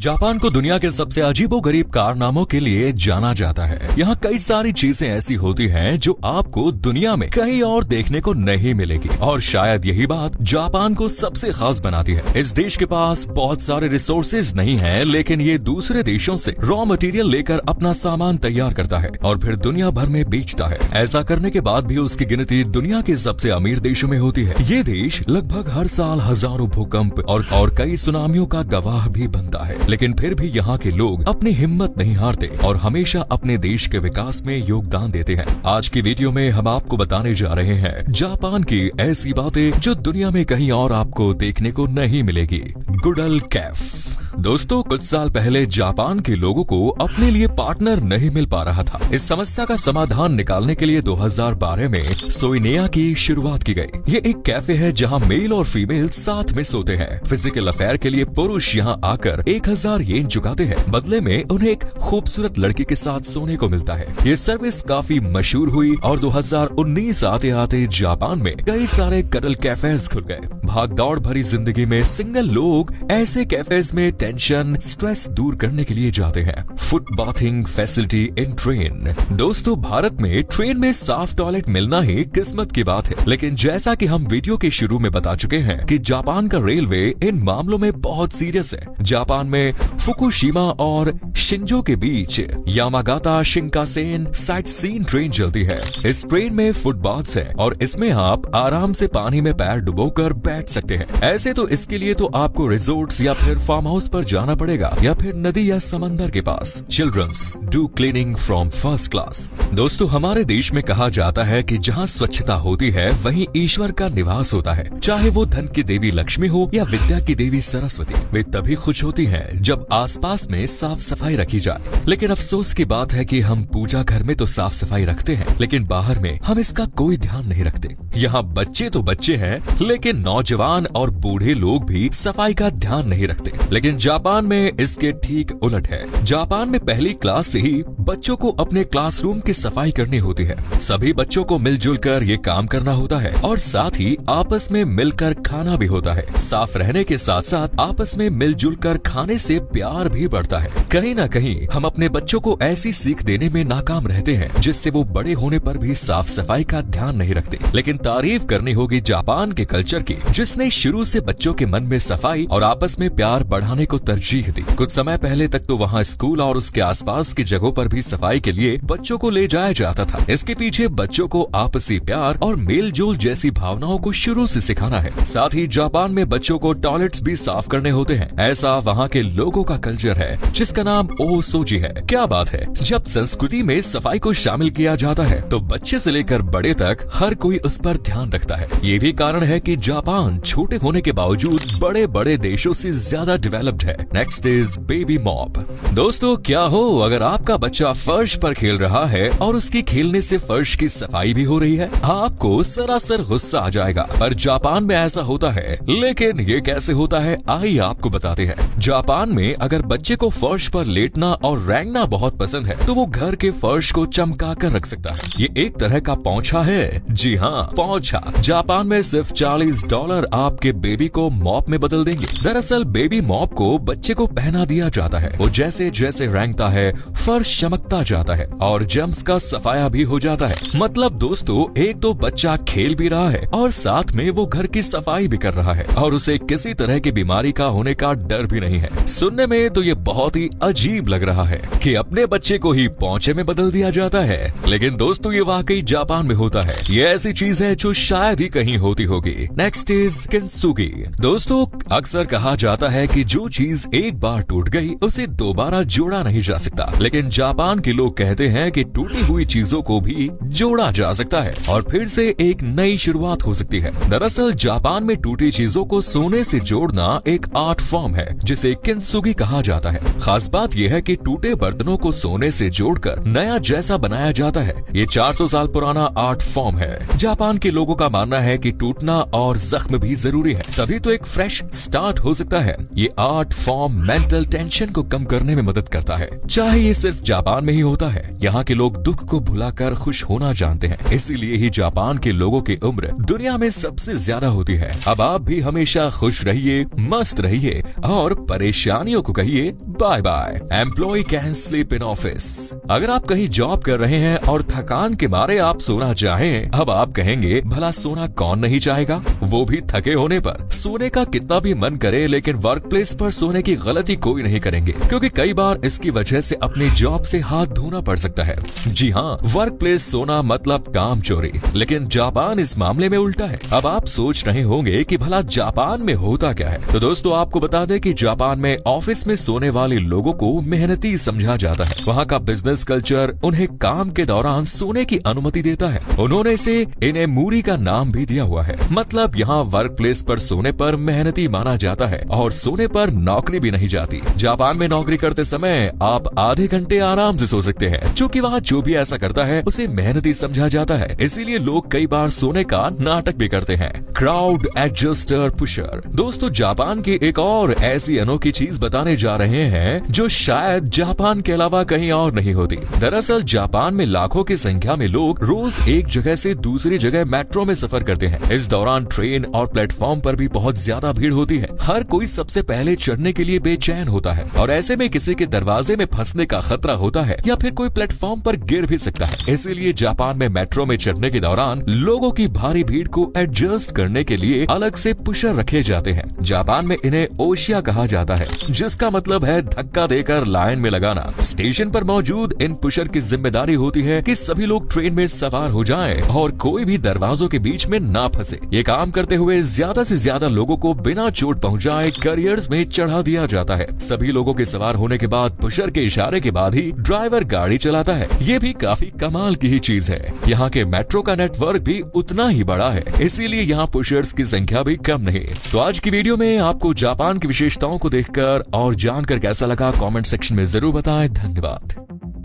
Japan को दुनिया के सबसे अजीबोगरीब कारनामों के लिए जाना जाता है। यहाँ कई सारी चीजें ऐसी होती हैं जो आपको दुनिया में कहीं और देखने को नहीं मिलेगी और शायद यही बात जापान को सबसे खास बनाती है। इस देश के पास बहुत सारे रिसोर्सेज नहीं है, लेकिन ये दूसरे देशों से रॉ मटेरियल लेकर अपना सामान तैयार करता है और फिर दुनिया भर में बेचता है। ऐसा करने के बाद भी उसकी गिनती दुनिया के सबसे अमीर देशों में होती है। ये देश लगभग हर साल हजारों भूकंप और कई सुनामियों का गवाह भी बनता है, लेकिन फिर भी यहाँ के लोग अपनी हिम्मत नहीं हारते और हमेशा अपने देश के विकास में योगदान देते हैं। आज की वीडियो में हम आपको बताने जा रहे हैं जापान की ऐसी बातें जो दुनिया में कहीं और आपको देखने को नहीं मिलेगी। गुडल कैफ। दोस्तों, कुछ साल पहले जापान के लोगों को अपने लिए पार्टनर नहीं मिल पा रहा था। इस समस्या का समाधान निकालने के लिए 2012 में सोइनेया की शुरुआत की गई। ये एक कैफे है जहां मेल और फीमेल साथ में सोते हैं। फिजिकल अफेयर के लिए पुरुष यहां आकर 1000 येन चुकाते हैं, बदले में उन्हें एक खूबसूरत लड़की के साथ सोने को मिलता है। ये सर्विस काफी मशहूर हुई और 2019 आते आते जापान में कई सारे कडल कैफेज खुल गए। भाग दौड़ भरी जिंदगी में सिंगल लोग ऐसे कैफेज में टेंशन, स्ट्रेस दूर करने के लिए जाते हैं। Foot bathing facility in train. दोस्तों, भारत में ट्रेन में साफ टॉयलेट मिलना ही किस्मत की बात है, लेकिन जैसा कि हम वीडियो के शुरू में बता चुके हैं कि जापान का रेलवे इन मामलों में बहुत सीरियस है। जापान में फुकुशिमा और शिंजो के बीच यामागाता शिंकासेन साइट सीन ट्रेन चलती है। इस ट्रेन में फुटबाथ्स है और इसमें आप आराम से पानी में पैर डुबोकर बैठ सकते हैं। ऐसे तो इसके लिए तो आपको रिजोर्ट्स या फिर फार्म हाउस पर जाना पड़ेगा या फिर नदी या समंदर के पास। Childrens do cleaning from first class. दोस्तों, हमारे देश में कहा जाता है कि जहाँ स्वच्छता होती है वहीं ईश्वर का निवास होता है। चाहे वो धन की देवी लक्ष्मी हो या विद्या की देवी सरस्वती, वे तभी खुश होती हैं जब आसपास में साफ सफाई रखी जाए। लेकिन अफसोस की बात है कि हम पूजा घर में तो साफ सफाई रखते हैं, लेकिन बाहर में हम इसका कोई ध्यान नहीं रखते। यहाँ बच्चे तो बच्चे हैं, लेकिन नौजवान और बूढ़े लोग भी सफाई का ध्यान नहीं रखते। लेकिन जापान में इसके ठीक उलट है। जापान में पहली क्लास से ही बच्चों को अपने क्लासरूम की सफाई करनी होती है। सभी बच्चों को मिलजुल कर ये काम करना होता है और साथ ही आपस में मिलकर खाना भी होता है। साफ रहने के साथ साथ आपस में मिलजुल कर खाने से प्यार भी बढ़ता है। कहीं ना कहीं हम अपने बच्चों को ऐसी सीख देने में नाकाम रहते हैं जिससे वो बड़े होने पर भी साफ सफाई का ध्यान नहीं रखते। लेकिन तारीफ करनी होगी जापान के कल्चर की, जिसने शुरू से बच्चों के मन में सफाई और आपस में प्यार बढ़ाने को तरजीह दी। कुछ समय पहले तक तो वहाँ स्कूल और उसके आसपास की जगहों पर भी सफाई के लिए बच्चों को ले जाया जाता था। इसके पीछे बच्चों को आपसी प्यार और मेल जोल जैसी भावनाओं को शुरू से सिखाना है। साथ ही जापान में बच्चों को टॉयलेट्स भी साफ करने होते हैं। ऐसा वहाँ के लोगों का कल्चर है जिसका नाम ओसोजी है। क्या बात है, जब संस्कृति में सफाई को शामिल किया जाता है तो बच्चे से लेकर बड़े तक हर कोई उस पर ध्यान रखता है। ये भी कारण है कि जापान छोटे होने के बावजूद बड़े बड़े देशों से ज्यादा डेवलप्ड है। Next is baby mop. दोस्तों, क्या हो अगर आपका बच्चा फर्श पर खेल रहा है और उसकी खेलने से फर्श की सफाई भी हो रही है? आपको सरासर गुस्सा आ जाएगा, पर जापान में ऐसा होता है। लेकिन ये कैसे होता है, आइए आपको बताते हैं। जापान में अगर बच्चे को फर्श पर लेटना और रेंगना बहुत पसंद है तो वो घर के फर्श को चमका कर रख सकता है। ये एक तरह का पौंछा है। जी हाँ, पौंछा। जापान में सिर्फ $40 आपके बेबी को मॉप में बदल देंगे। दरअसल बेबी मॉप को बच्चे को पहना दिया जाता है। वो जैसे जैसे रेंगता है फर्श चमकता जाता है और जम्स का सफाया भी हो जाता है। मतलब दोस्तों, एक तो बच्चा खेल भी रहा है और साथ में वो घर की सफाई भी कर रहा है और उसे किसी तरह की बीमारी का होने का डर भी नहीं है। सुनने में तो ये बहुत ही अजीब लग रहा है कि अपने बच्चे को ही पौंछे में बदल दिया जाता है, लेकिन दोस्तों ये वाकई जापान में होता है। ये ऐसी चीज है जो शायद ही कहीं होती होगी। Next is kintsugi. दोस्तों, अक्सर कहा जाता है कि जो चीज एक बार टूट गई उसे दोबारा जोड़ा नहीं जा सकता, लेकिन जापान के लोग कहते हैं कि टूटी हुई चीजों को भी जोड़ा जा सकता है और फिर से एक नई शुरुआत हो सकती है। दरअसल जापान में टूटी चीजों को सोने से जोड़ना एक आर्ट फॉर्म है जिसे किंसुगी कहा जाता है। खास बात यह है कि टूटे बर्तनों को सोने से जोड़कर नया जैसा बनाया जाता है। ये 400 साल पुराना आर्ट फॉर्म है। जापान के लोगों का मानना है कि टूटना और जख्म भी जरूरी है, तभी तो एक फ्रेश स्टार्ट हो सकता है। ये आर्ट फॉर्म मेंटल टेंशन को कम करने में मदद करता है। चाहे ये सिर्फ जापान जापान में ही होता है। यहाँ के लोग दुख को भुलाकर खुश होना जानते हैं, इसीलिए ही जापान के लोगों की उम्र दुनिया में सबसे ज्यादा होती है। अब आप भी हमेशा खुश रहिए, मस्त रहिए और परेशानियों को कहिए bye bye. Employ can sleep in office. अगर आप कहीं जॉब कर रहे हैं और थकान के मारे आप सोना चाहें, अब आप कहेंगे भला सोना कौन नहीं चाहेगा, वो भी थके होने पर। सोने का कितना भी मन करे, लेकिन वर्क प्लेस पर सोने की गलती कोई नहीं करेंगे, क्योंकि कई बार इसकी वजह से अपने जॉब से हाथ धोना पड़ सकता है। जी हाँ, वर्क प्लेस सोना मतलब काम चोरी। लेकिन जापान इस मामले में उल्टा है। अब आप सोच रहे होंगे कि भला जापान में होता क्या है। तो दोस्तों, आपको बता दें कि जापान में ऑफिस में सोने वाले लोगों को मेहनती समझा जाता है। वहाँ का बिजनेस कल्चर उन्हें काम के दौरान सोने की अनुमति देता है। उन्होंने इसे इनेमुरी का नाम भी दिया हुआ है। मतलब यहाँ वर्क प्लेस पर सोने पर मेहनती माना जाता है और सोने पर नौकरी भी नहीं जाती। जापान में नौकरी करते समय आप आधे घंटे आराम से सो सकते हैं, क्योंकि वहाँ जो भी ऐसा करता है उसे मेहनती समझा जाता है। इसीलिए लोग कई बार सोने का नाटक भी करते हैं। Crowd adjuster pusher. दोस्तों, जापान की एक और ऐसी अनोखी चीज बताने जा रहे हैं जो शायद जापान के अलावा कहीं और नहीं होती। दरअसल जापान में लाखों की संख्या में लोग रोज एक जगह से दूसरी जगह मेट्रो में सफर करते हैं। इस दौरान ट्रेन और प्लेटफॉर्म पर भी बहुत ज्यादा भीड़ होती है। हर कोई सबसे पहले चढ़ने के लिए बेचैन होता है और ऐसे में किसी के दरवाजे में फंसने का खतरा होता है या फिर कोई प्लेटफॉर्म पर गिर भी सकता है। इसीलिए जापान में मेट्रो में चढ़ने के दौरान लोगों की भारी भीड़ को एडजस्ट करने के लिए अलग से पुशर रखे जाते हैं। जापान में इन्हें ओशिया कहा जाता है, जिसका मतलब है धक्का देकर लाइन में लगाना। स्टेशन पर मौजूद इन पुशर की जिम्मेदारी होती है कि सभी लोग ट्रेन में सवार हो जाएं और कोई भी दरवाजों के बीच में ना फंसे। ये काम करते हुए ज्यादा से ज्यादा लोगों को बिना चोट पहुंचाए कैरियर्स में चढ़ा दिया जाता है। सभी लोगों के सवार होने के बाद पुशर के इशारे के बाद ही ड्राइवर गाड़ी चलाता है। ये भी काफी कमाल की ही चीज है। यहाँ के मेट्रो का नेटवर्क भी उतना ही बड़ा है, इसीलिए यहाँ पुशर्स की संख्या भी कम नहीं। तो आज की वीडियो में आपको जापान की विशेषताओं को देखकर और जानकर कैसा लगा, कमेंट सेक्शन में जरूर बताएं। धन्यवाद।